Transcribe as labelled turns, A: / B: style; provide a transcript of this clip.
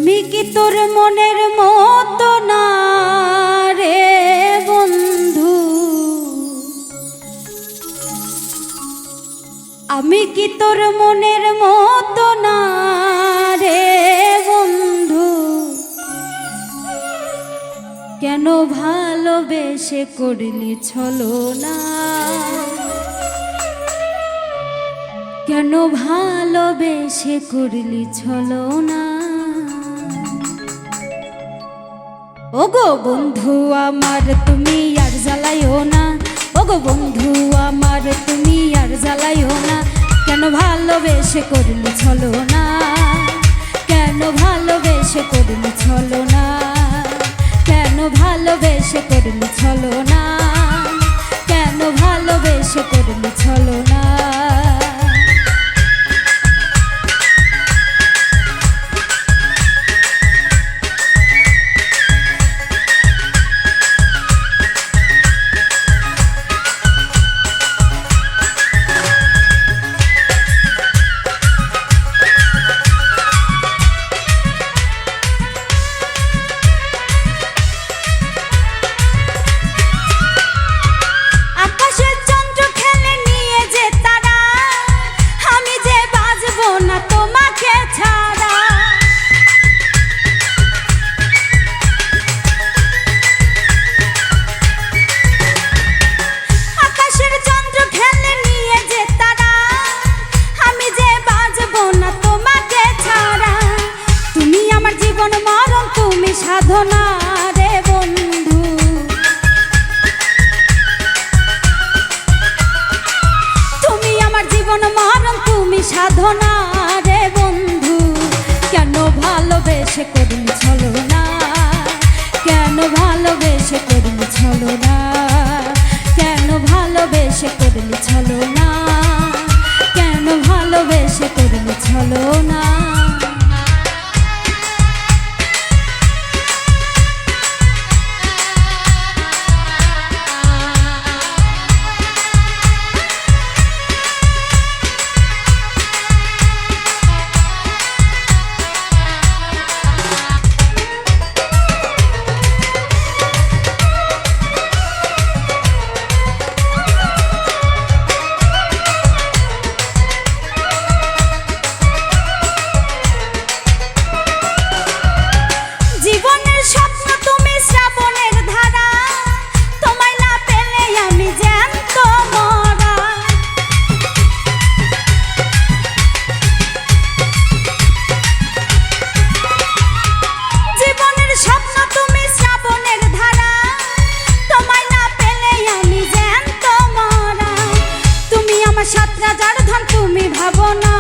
A: আমি কি তোর মনের মতো না রে বন্ধু, আমি কি তোর মনের মতো না রে বন্ধু, কেন ভালোবেসে করলি ছলনা, কেন ভালোবেসে করলি ছলনা। ওগো বন্ধু আমার তুমি আর জ্বালাইও না, ওগো বন্ধু আমার তুমি আর জ্বালাইও না, কেন ভালোবেসে করলি ছলনা, কেন ভালোবেসে করলি ছলনা, কেন ভালোবেসে করলি ছলনা, কেন ভালোবেসে করলি ছলনা। সাধনা রে বন্ধু, তুমি আমার জীবন মরণ, তুমি সাধনা রে বন্ধু, কেন ভালোবেসে করলি ছলনা, কেন ভালোবেসে করলি ছলনা, কেন ভালোবেসে করলি ছলনা, কেন ভালোবেসে করলি ছলনা। সাত রাজার ধন তুমি ভাবো না,